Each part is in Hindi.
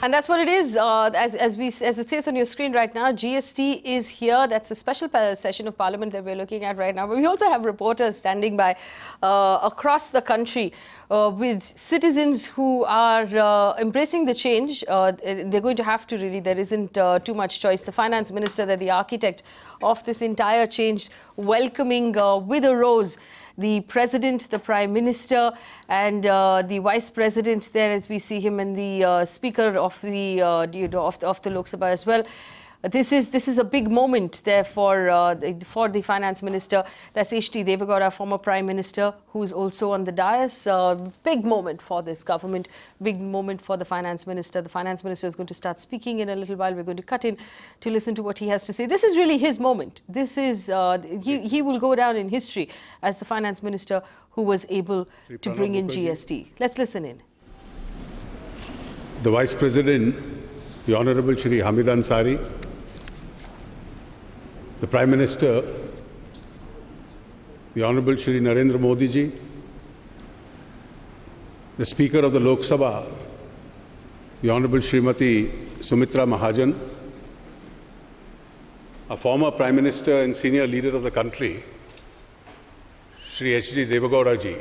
And that's what it is. As it says on your screen right now, GST is here. That's a special session of Parliament that we're looking at right now. But we also have reporters standing by across the country with citizens who are embracing the change. They're going to have to really. There isn't too much choice. The finance minister, they're the architect of this entire change, welcoming with a rose the president, the prime minister, and the vice president there, as we see him, and the speaker of the of the Lok Sabha as well. This is a big moment there for the finance minister. That's H.D. Deve Gowda, former prime minister, who's also on the dais. Big moment for this government. Big moment for the finance minister. The finance minister is going to start speaking in a little while. We're going to cut in to listen to what he has to say. This is really his moment. This is he will go down in history as the finance minister who was able to bring in GST. Let's listen in. The Vice President, the Honorable Shri Hamid Ansari, the Prime Minister, the Honorable Shri Narendra Modi ji, the Speaker of the Lok Sabha, the Honorable Srimati Sumitra Mahajan, a former Prime Minister and senior leader of the country, Shri H.D. Deve Gowda ji,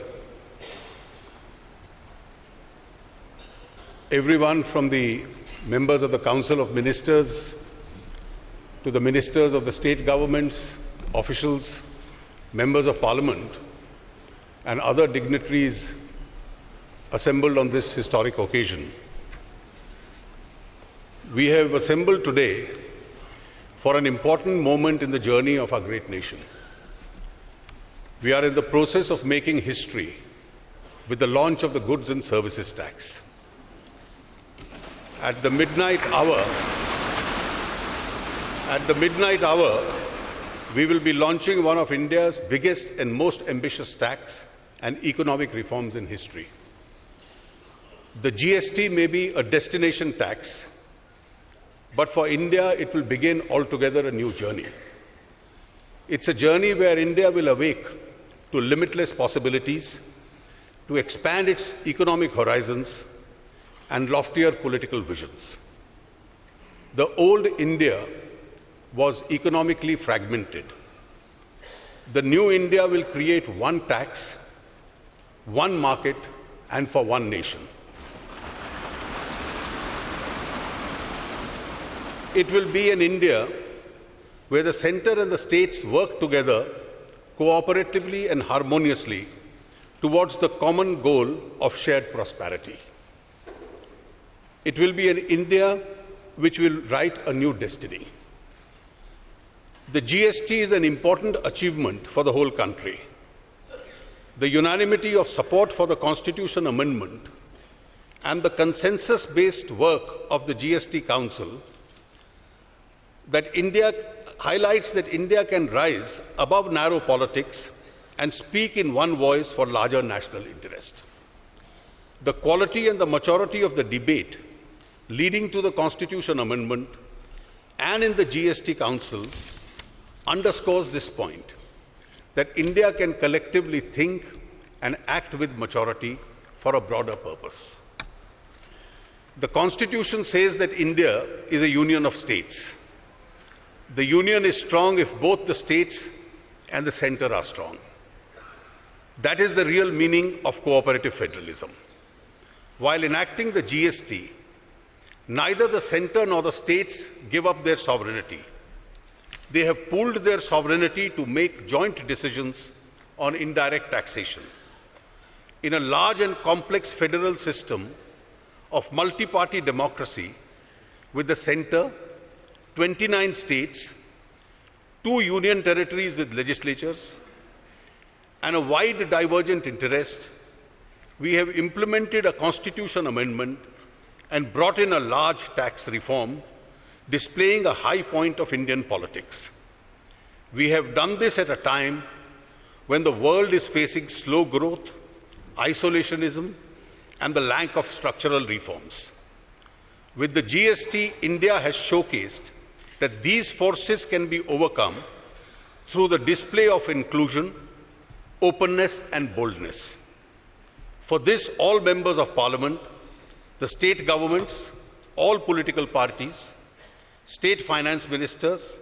everyone from the members of the Council of Ministers to the ministers of the state governments, officials, members of parliament, and other dignitaries assembled on this historic occasion. We have assembled today for an important moment in the journey of our great nation. We are in the process of making history with the launch of the Goods and Services Tax. At the midnight hour, we will be launching one of India's biggest and most ambitious tax and economic reforms in history. The GST may be a destination tax, but for India it will begin altogether a new journey. It's a journey where India will awake to limitless possibilities, to expand its economic horizons and loftier political visions. The old India was economically fragmented. The new India will create one tax, one market, and for one nation. It will be an India where the center and the states work together cooperatively and harmoniously towards the common goal of shared prosperity. It will be an India which will write a new destiny. The GST is an important achievement for the whole country. The unanimity of support for the Constitution Amendment and the consensus-based work of the GST Council highlights that India can rise above narrow politics and speak in one voice for larger national interest. The quality and the maturity of the debate leading to the Constitution Amendment and in the GST Council underscores this point, that India can collectively think and act with maturity for a broader purpose. The Constitution says that India is a union of states. The union is strong if both the states and the center are strong. That is the real meaning of cooperative federalism. While enacting the GST, neither the center nor the states give up their sovereignty. They have pooled their sovereignty to make joint decisions on indirect taxation. In a large and complex federal system of multi-party democracy, with the center, 29 states, 2 union territories with legislatures, and a wide divergent interest, we have implemented a constitution amendment and brought in a large tax reform, displaying a high point of Indian politics. We have done this at a time when the world is facing slow growth, isolationism, and the lack of structural reforms. With the GST, India has showcased that these forces can be overcome through the display of inclusion, openness, and boldness. For this, all members of Parliament, the state governments, all political parties, state finance ministers,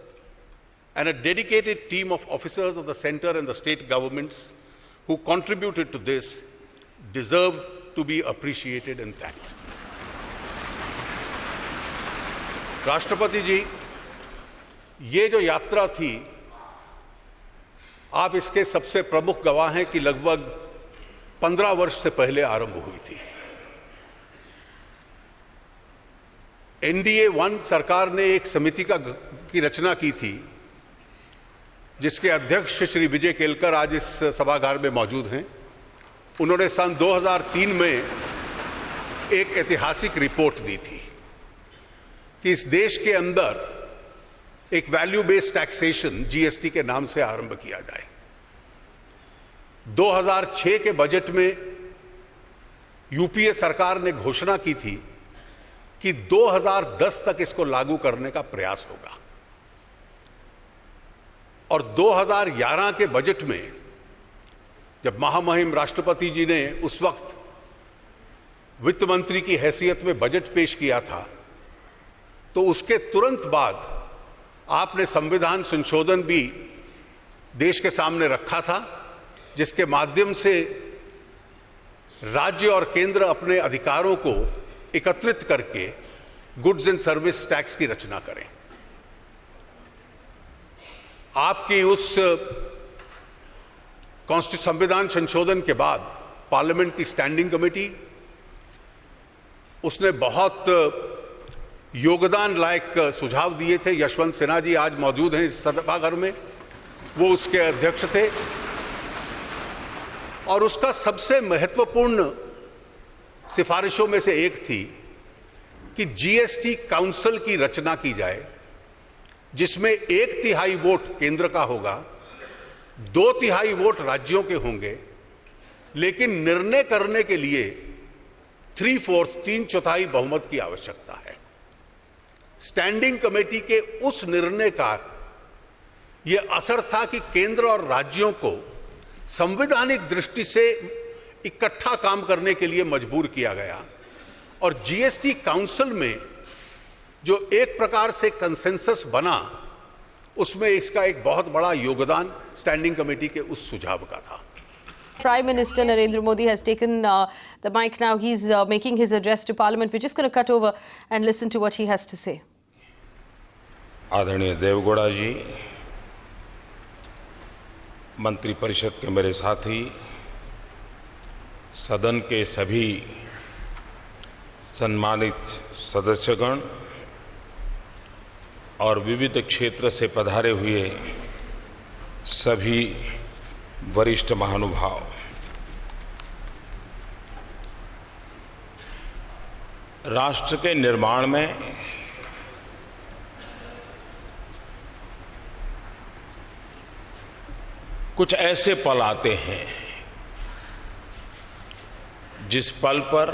and a dedicated team of officers of the center and the state governments who contributed to this deserve to be appreciated and thanked. राष्ट्रपति जी, ये जो यात्रा थी, आप इसके सबसे प्रमुख गवाह हैं कि लगभग 15 वर्ष से पहले आरंभ हुई थी। NDA 1 सरकार ने एक समिति की रचना की थी, जिसके अध्यक्ष श्री विजय केलकर आज इस सभागार में मौजूद हैं। उन्होंने सन 2003 में एक ऐतिहासिक रिपोर्ट दी थी कि इस देश के अंदर एक वैल्यू बेस्ड टैक्सेशन GST के नाम से आरंभ किया जाए। 2006 के बजट में UPA सरकार ने घोषणा की थी कि 2010 तक इसको लागू करने का प्रयास होगा, और 2011 के बजट में जब महामहिम राष्ट्रपति जी ने उस वक्त वित्त मंत्री की हैसियत में बजट पेश किया था, तो उसके तुरंत बाद आपने संविधान संशोधन भी देश के सामने रखा था, जिसके माध्यम से राज्य और केंद्र अपने अधिकारों को एकत्रित करके गुड्स एंड सर्विस टैक्स की रचना करें। आपकी उस संविधान संशोधन के बाद पार्लियामेंट की स्टैंडिंग कमेटी, उसने बहुत योगदान लायक सुझाव दिए थे। यशवंत सिन्हा जी आज मौजूद हैं इस सभागार में, वो उसके अध्यक्ष थे, और उसका सबसे महत्वपूर्ण सिफारिशों में से एक थी कि GST काउंसिल की रचना की जाए, जिसमें 1/3 वोट केंद्र का होगा, 2/3 वोट राज्यों के होंगे, लेकिन निर्णय करने के लिए 3/4 बहुमत की आवश्यकता है। स्टैंडिंग कमेटी के उस निर्णय का यह असर था कि केंद्र और राज्यों को संवैधानिक दृष्टि से इकट्ठा काम करने के लिए मजबूर किया गया, और GST काउंसिल में जो एक प्रकार से कंसेंसस बना, उसमें इसका एक बहुत बड़ा योगदान स्टैंडिंग कमेटी के उस सुझाव का था। Prime Minister Narendra Modi has taken the mic now. He's making his address to Parliament. We're just going to cut over and listen to what he has to say. आदरणीय देवगौड़ा जी, मंत्री परिषद के मेरे साथी, सदन के सभी सम्मानित सदस्यगण और विविध क्षेत्र से पधारे हुए सभी वरिष्ठ महानुभाव, राष्ट्र के निर्माण में कुछ ऐसे पल आते हैं जिस पल पर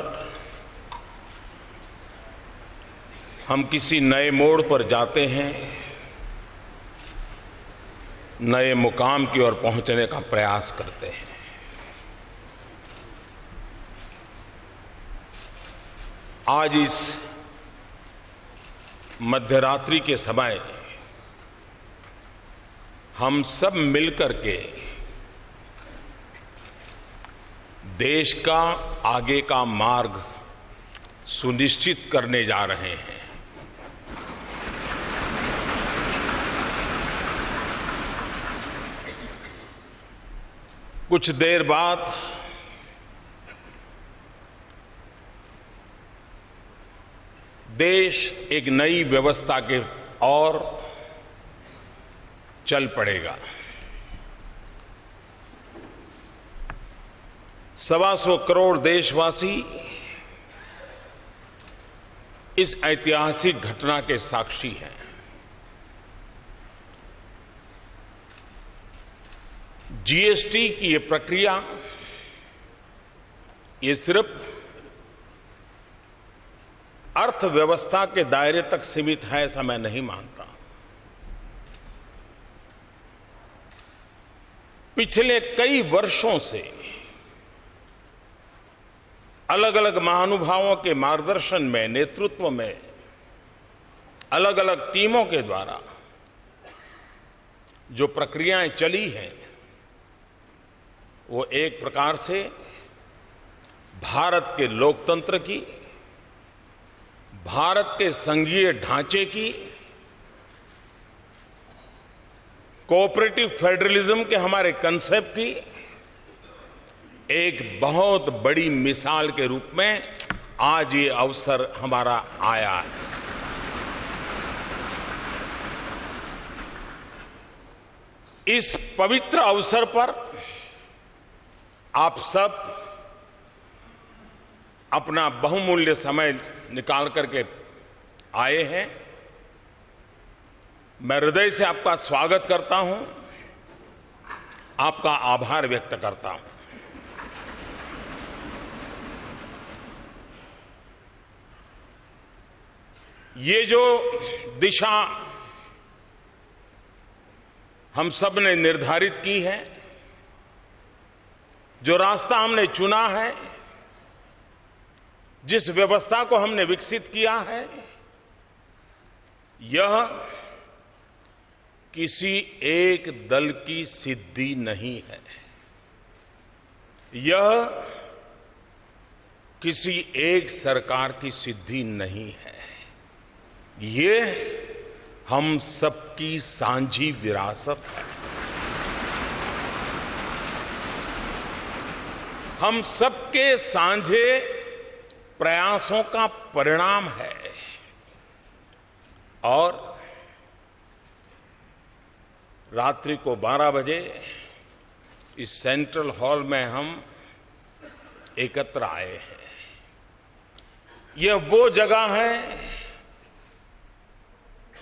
हम किसी नए मोड़ पर जाते हैं, नए मुकाम की ओर पहुंचने का प्रयास करते हैं। आज इस मध्यरात्रि के समय हम सब मिलकर के देश का आगे का मार्ग सुनिश्चित करने जा रहे हैं। कुछ देर बाद देश एक नई व्यवस्था के ओर चल पड़ेगा। 125 करोड़ देशवासी इस ऐतिहासिक घटना के साक्षी हैं। GST की ये प्रक्रिया ये सिर्फ अर्थव्यवस्था के दायरे तक सीमित है, ऐसा मैं नहीं मानता। पिछले कई वर्षों से अलग अलग महानुभावों के मार्गदर्शन में, नेतृत्व में अलग अलग टीमों के द्वारा जो प्रक्रियाएं चली हैं, वो एक प्रकार से भारत के लोकतंत्र की, भारत के संघीय ढांचे की, कोऑपरेटिव फेडरलिज्म के हमारे कंसेप्ट की एक बहुत बड़ी मिसाल के रूप में आज ये अवसर हमारा आया है। इस पवित्र अवसर पर आप सब अपना बहुमूल्य समय निकाल करके आए हैं। मैं हृदय से आपका स्वागत करता हूं, आपका आभार व्यक्त करता हूं। ये जो दिशा हम सब ने निर्धारित की है, जो रास्ता हमने चुना है, जिस व्यवस्था को हमने विकसित किया है, यह किसी एक दल की सिद्धि नहीं है। यह किसी एक सरकार की सिद्धि नहीं है। ये हम सबकी साझी विरासत है। हम सबके साझे प्रयासों का परिणाम है। और रात्रि को 12 बजे इस सेंट्रल हॉल में हम एकत्र आए हैं। यह वो जगह है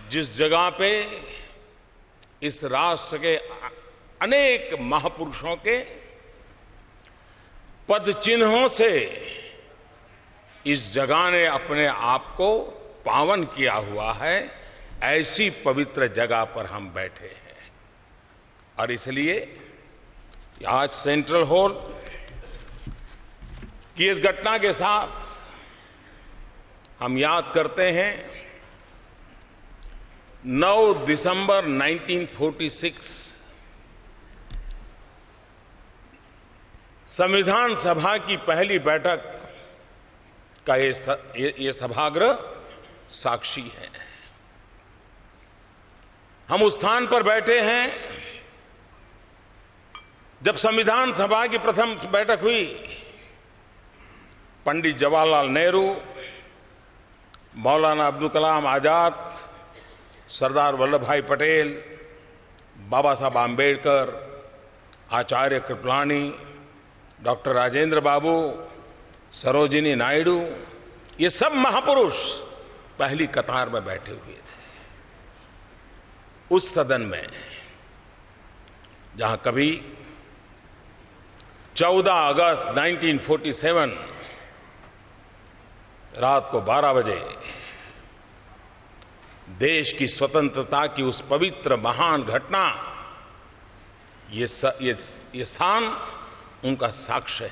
जिस जगह पे इस राष्ट्र के अनेक महापुरुषों के पद चिन्हों से इस जगह ने अपने आप को पावन किया हुआ है। ऐसी पवित्र जगह पर हम बैठे हैं और इसलिए आज सेंट्रल हॉल की इस घटना के साथ हम याद करते हैं 9 दिसंबर 1946 संविधान सभा की पहली बैठक का ये सभागृह साक्षी है। हम उस स्थान पर बैठे हैं जब संविधान सभा की प्रथम बैठक हुई। पंडित जवाहरलाल नेहरू, मौलाना अब्दुल कलाम आजाद, सरदार वल्लभ भाई पटेल, बाबा साहब आम्बेडकर, आचार्य कृपलानी, डॉक्टर राजेंद्र बाबू, सरोजिनी नायडू, ये सब महापुरुष पहली कतार में बैठे हुए थे। उस सदन में जहां कभी 14 अगस्त 1947 रात को 12 बजे देश की स्वतंत्रता की उस पवित्र महान घटना, ये स्थान उनका साक्ष्य है।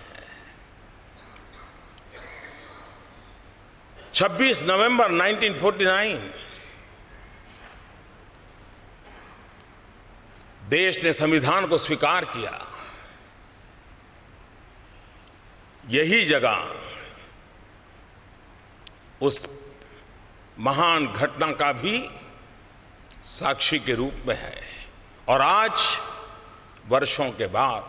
26 नवंबर 1949 देश ने संविधान को स्वीकार किया। यही जगह उस महान घटना का भी साक्षी के रूप में है। और आज वर्षों के बाद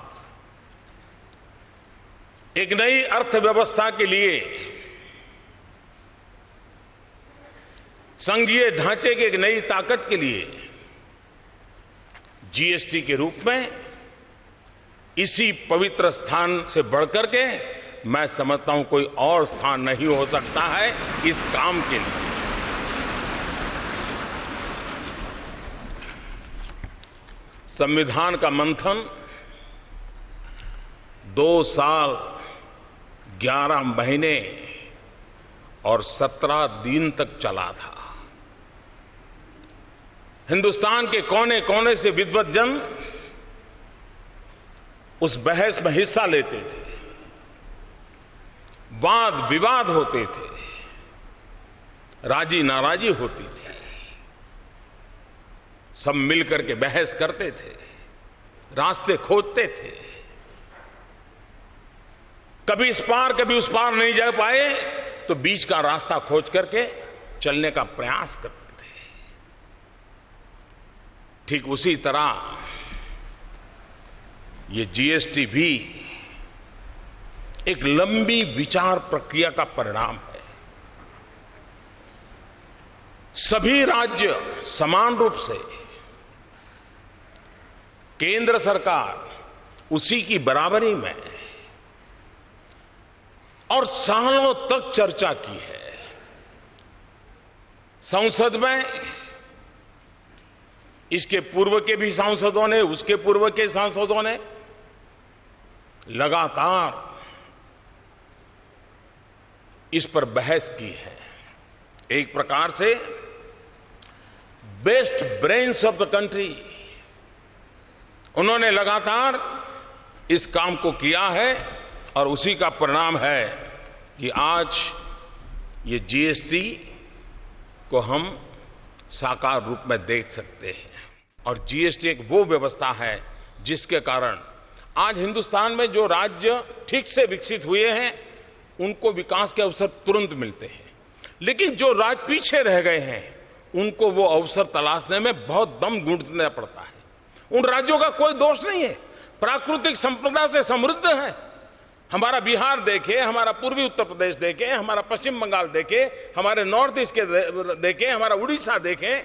एक नई अर्थव्यवस्था के लिए, संघीय ढांचे की एक नई ताकत के लिए जीएसटी के रूप में इसी पवित्र स्थान से बढ़कर के मैं समझता हूं कोई और स्थान नहीं हो सकता है इस काम के लिए। संविधान का मंथन 2 साल 11 महीने और 17 दिन तक चला था। हिंदुस्तान के कोने कोने से विद्वत जन उस बहस में हिस्सा लेते थे, वाद विवाद होते थे, राजी नाराजी होती थी। सब मिलकर के बहस करते थे, रास्ते खोजते थे, कभी इस पार कभी उस पार नहीं जा पाए तो बीच का रास्ता खोज करके चलने का प्रयास करते थे। ठीक उसी तरह ये जीएसटी भी एक लंबी विचार प्रक्रिया का परिणाम है। सभी राज्य समान रूप से केंद्र सरकार उसी की बराबरी में और सालों तक चर्चा की है। संसद में इसके पूर्व के भी सांसदों ने, उसके पूर्व के सांसदों ने लगातार इस पर बहस की है। एक प्रकार से best brains of the country उन्होंने लगातार इस काम को किया है और उसी का परिणाम है कि आज ये जीएसटी को हम साकार रूप में देख सकते हैं। और जीएसटी एक वो व्यवस्था है जिसके कारण आज हिंदुस्तान में जो राज्य ठीक से विकसित हुए हैं उनको विकास के अवसर तुरंत मिलते हैं, लेकिन जो राज्य पीछे रह गए हैं उनको वो अवसर तलाशने में बहुत दम गूंथना पड़ता है। उन राज्यों का कोई दोष नहीं है, प्राकृतिक संपदा से समृद्ध है। हमारा बिहार देखे, हमारा पूर्वी उत्तर प्रदेश देखे, हमारा पश्चिम बंगाल देखे, हमारे नॉर्थ ईस्ट के देखे, हमारा उड़ीसा देखे,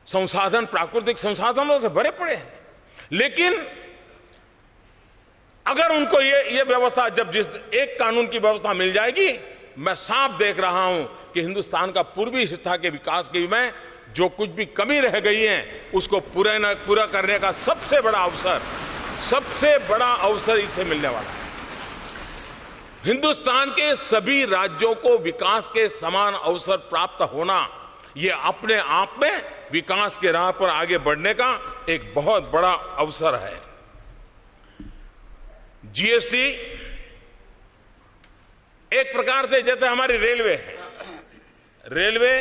संसाधन प्राकृतिक संसाधनों से भरे पड़े हैं। लेकिन अगर उनको ये व्यवस्था, जब जिस एक कानून की व्यवस्था मिल जाएगी, मैं साफ देख रहा हूं कि हिंदुस्तान का पूर्वी हिस्सा के विकास की में जो कुछ भी कमी रह गई है उसको पूरा करने का सबसे बड़ा अवसर इसे मिलने वाला है। हिंदुस्तान के सभी राज्यों को विकास के समान अवसर प्राप्त होना, यह अपने आप में विकास के राह पर आगे बढ़ने का एक बहुत बड़ा अवसर है। जीएसटी एक प्रकार से जैसे हमारी रेलवे है, रेलवे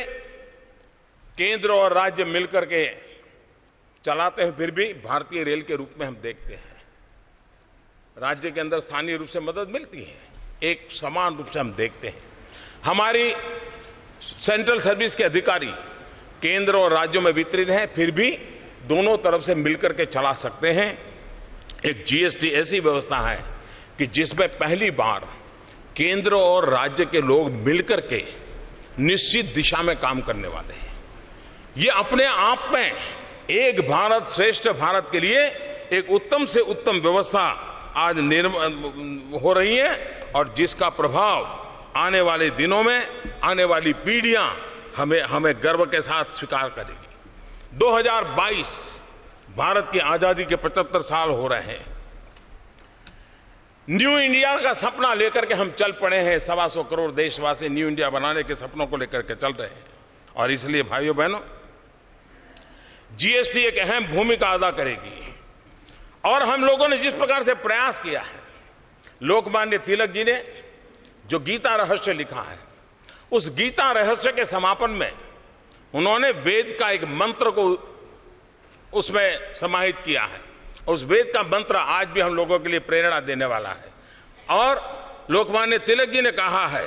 केंद्र और राज्य मिलकर के चलाते हैं, फिर भी भारतीय रेल के रूप में हम देखते हैं। राज्य के अंदर स्थानीय रूप से मदद मिलती है, एक समान रूप से हम देखते हैं। हमारी सेंट्रल सर्विस के अधिकारी केंद्र और राज्यों में वितरित हैं, फिर भी दोनों तरफ से मिलकर के चला सकते हैं। एक जीएसटी ऐसी व्यवस्था है कि जिसमें पहली बार केंद्र और राज्य के लोग मिलकर के निश्चित दिशा में काम करने वाले हैं। ये अपने आप में एक भारत श्रेष्ठ भारत के लिए एक उत्तम से उत्तम व्यवस्था आज हो रही है और जिसका प्रभाव आने वाले दिनों में आने वाली पीढ़ियां हमें गर्व के साथ स्वीकार करेगी। 2022 भारत की आजादी के 75 साल हो रहे हैं। न्यू इंडिया का सपना लेकर के हम चल पड़े हैं। 125 करोड़ देशवासी न्यू इंडिया बनाने के सपनों को लेकर के चल रहे हैं और इसलिए भाइयों बहनों, जीएसटी एक अहम भूमिका अदा करेगी। और हम लोगों ने जिस प्रकार से प्रयास किया है, लोकमान्य तिलक जी ने जो गीता रहस्य लिखा है, उस गीता रहस्य के समापन में उन्होंने वेद का एक मंत्र को उसमें समाहित किया है और उस वेद का मंत्र आज भी हम लोगों के लिए प्रेरणा देने वाला है। और लोकमान्य तिलक जी ने कहा है,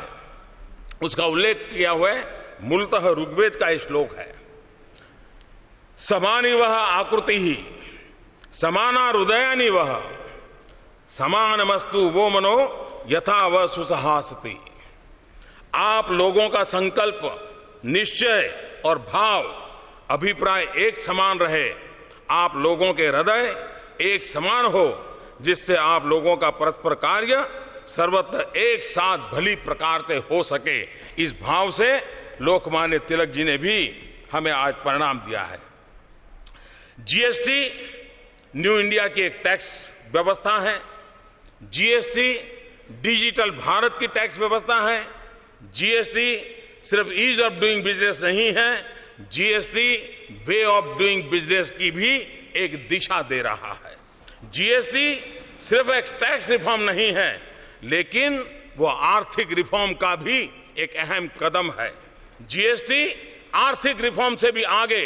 उसका उल्लेख किया हुआ है, मूलतः ऋग्वेद का श्लोक है, समानी वह आकृति ही समाना हृदयानी वह समानमस्तु वो मनो यथा वह सुसहासति। आप लोगों का संकल्प, निश्चय और भाव, अभिप्राय एक समान रहे, आप लोगों के हृदय एक समान हो, जिससे आप लोगों का परस्पर कार्य सर्वत्र एक साथ भली प्रकार से हो सके। इस भाव से लोकमान्य तिलक जी ने भी हमें आज परिणाम दिया है। जीएसटी न्यू इंडिया की एक टैक्स व्यवस्था है। जीएसटी डिजिटल भारत की टैक्स व्यवस्था है। जीएसटी सिर्फ ईज ऑफ डूइंग बिजनेस नहीं है, GST way of doing business की भी एक दिशा दे रहा है। जीएसटी सिर्फ एक टैक्स रिफॉर्म नहीं है, लेकिन वो आर्थिक रिफॉर्म का भी एक अहम कदम है। जीएसटी आर्थिक रिफॉर्म से भी आगे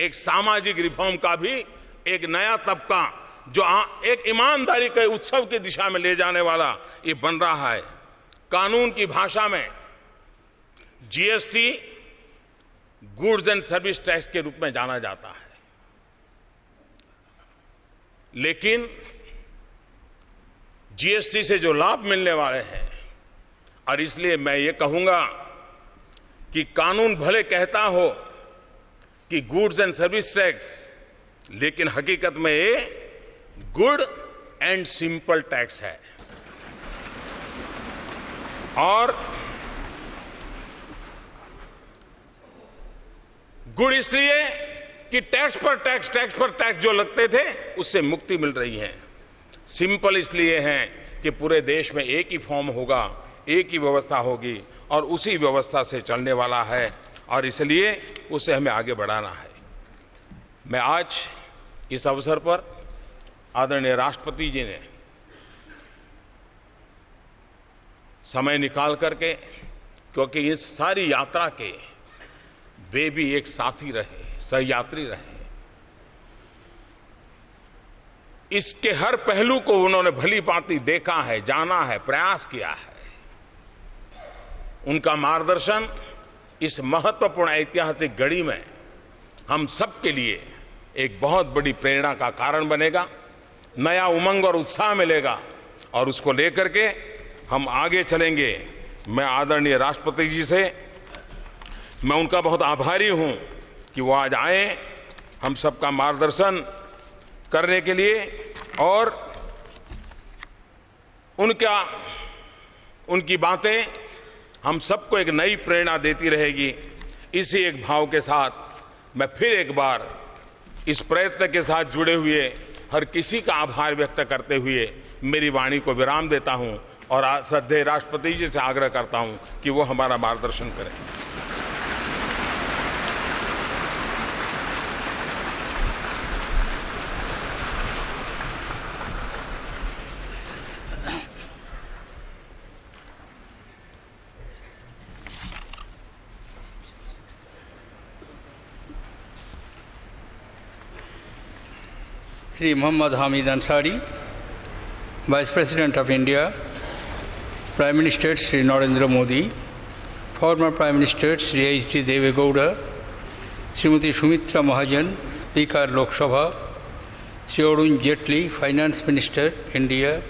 एक सामाजिक रिफॉर्म का भी एक नया तबका जो एक ईमानदारी के उत्सव की दिशा में ले जाने वाला ये बन रहा है। कानून की भाषा में GST goods and service tax के रूप में जाना जाता है, लेकिन जीएसटी से जो लाभ मिलने वाले हैं, और इसलिए मैं ये कहूंगा कि कानून भले कहता हो कि गुड्स एंड सर्विस टैक्स, लेकिन हकीकत में ये गुड एंड सिंपल टैक्स है। और गुड इसलिए कि टैक्स पर टैक्स जो लगते थे उससे मुक्ति मिल रही है। सिंपल इसलिए है कि पूरे देश में एक ही फॉर्म होगा, एक ही व्यवस्था होगी और उसी व्यवस्था से चलने वाला है, और इसलिए उसे हमें आगे बढ़ाना है। मैं आज इस अवसर पर आदरणीय राष्ट्रपति जी ने समय निकाल करके, क्योंकि इस सारी यात्रा के वे भी एक साथी रहे, सहयात्री रहे, इसके हर पहलू को उन्होंने भली भांति देखा है, जाना है, प्रयास किया है। उनका मार्गदर्शन इस महत्वपूर्ण ऐतिहासिक घड़ी में हम सब के लिए एक बहुत बड़ी प्रेरणा का कारण बनेगा, नया उमंग और उत्साह मिलेगा और उसको लेकर के हम आगे चलेंगे। मैं आदरणीय राष्ट्रपति जी से मैं उनका बहुत आभारी हूं कि वो आज आए हम सबका मार्गदर्शन करने के लिए, और उनकी बातें हम सबको एक नई प्रेरणा देती रहेगी। इसी एक भाव के साथ मैं फिर एक बार इस प्रयत्न के साथ जुड़े हुए हर किसी का आभार व्यक्त करते हुए मेरी वाणी को विराम देता हूं और श्रद्धेय राष्ट्रपति जी से आग्रह करता हूं कि वो हमारा मार्गदर्शन करें। Sri Muhammad Hamid Ansari, Vice President of India, Prime Minister Sri Narendra Modi, former Prime Minister Sri H.D. Deve Gowda, Srimati Sumitra Mahajan, Speaker Lok Sabha, Sri Arun Jaitley, Finance Minister, India,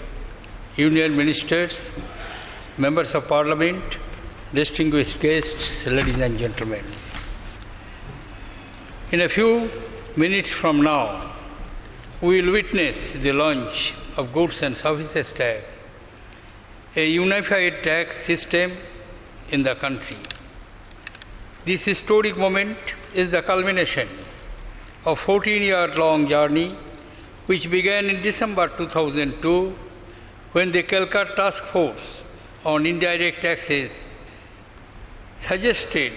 Union Ministers, Members of Parliament, distinguished guests, ladies and gentlemen. In a few minutes from now, we will witness the launch of Goods and Services Tax, a unified tax system in the country. This historic moment is the culmination of a 14-year-long journey which began in December 2002 when the Calcutta Task Force on Indirect Taxes suggested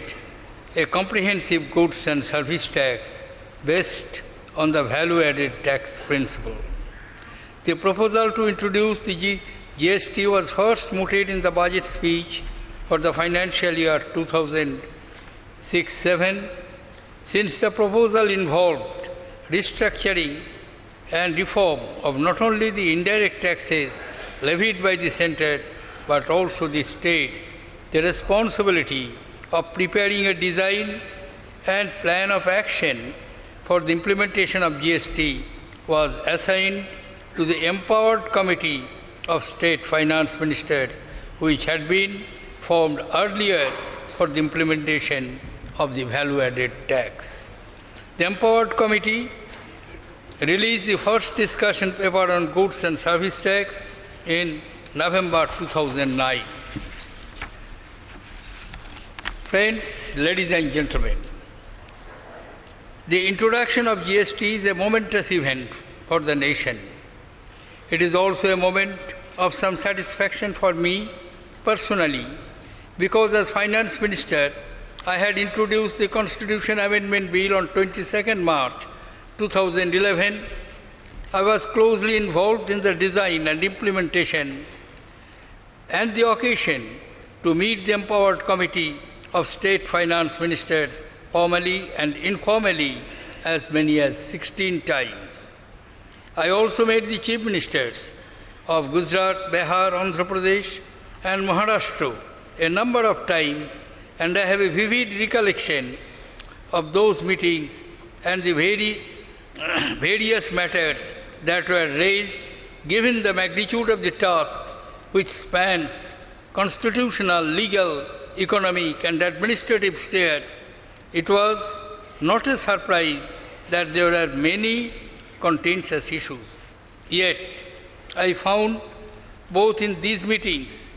a comprehensive goods and service tax based on the value-added tax principle. The proposal to introduce the GST was first mooted in the budget speech for the financial year 2006-07. Since the proposal involved restructuring and reform of not only the indirect taxes levied by the centre but also the states, the responsibility of preparing a design and plan of action for the implementation of GST was assigned to the Empowered Committee of State Finance Ministers, which had been formed earlier for the implementation of the value-added tax. The Empowered Committee released the first discussion paper on goods and service tax in November 2009. Friends, ladies and gentlemen, the introduction of GST is a momentous event for the nation. It is also a moment of some satisfaction for me personally, because as Finance Minister, I had introduced the Constitution Amendment Bill on 22nd March 2011. I was closely involved in the design and implementation and the occasion to meet the Empowered Committee of State Finance Ministers formally and informally as many as 16 times. I also met the chief ministers of Gujarat, Bihar, Andhra Pradesh and Maharashtra a number of times, and I have a vivid recollection of those meetings and the various matters that were raised. Given the magnitude of the task, which spans constitutional, legal, economic and administrative spheres, it was not a surprise that there were many contentious issues. Yet, I found both in these meetings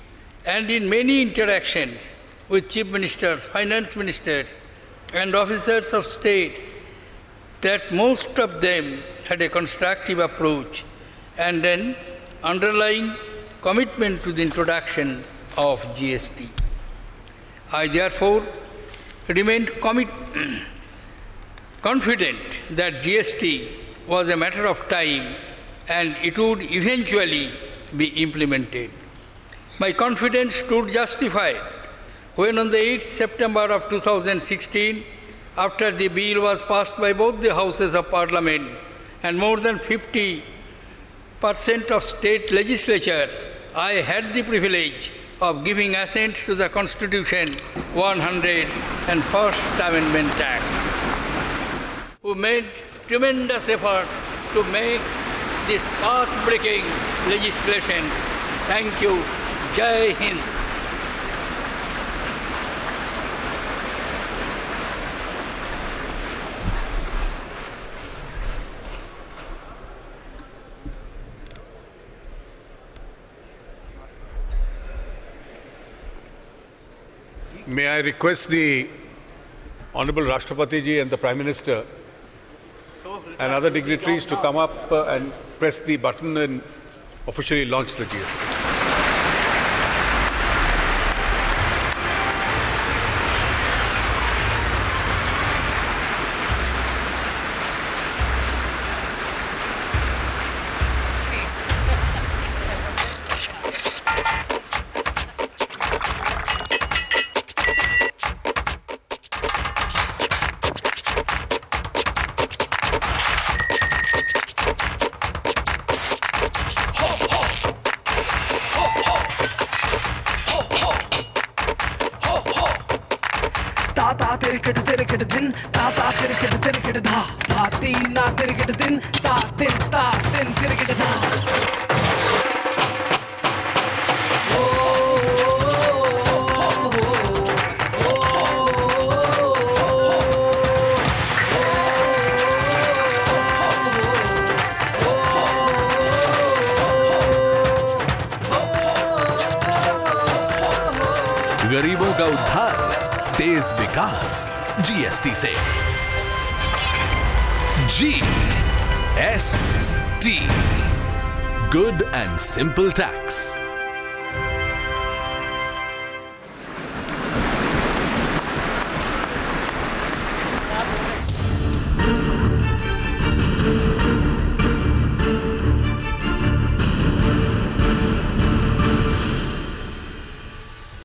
and in many interactions with chief ministers, finance ministers and officers of state that most of them had a constructive approach and an underlying commitment to the introduction of GST. I therefore remained confident that GST was a matter of time and it would eventually be implemented. My confidence stood justified when on the 8th September of 2016, after the bill was passed by both the houses of parliament and more than 50% of state legislatures, I had the privilege of giving assent to the Constitution 101st Amendment Act, who made tremendous efforts to make this path-breaking legislation. Thank you. Jai Hind. May I request the Honorable Rashtrapati Ji and the Prime Minister and other dignitaries to come up and press the button and officially launch the GST. ता तिरकट दिन ता तिरकट धा धा तीन ना तिरकट दिन ता दिन तिरकट धा गरीबों का उद्धार, तेज विकास जीएसटी से। GST, good and simple tax.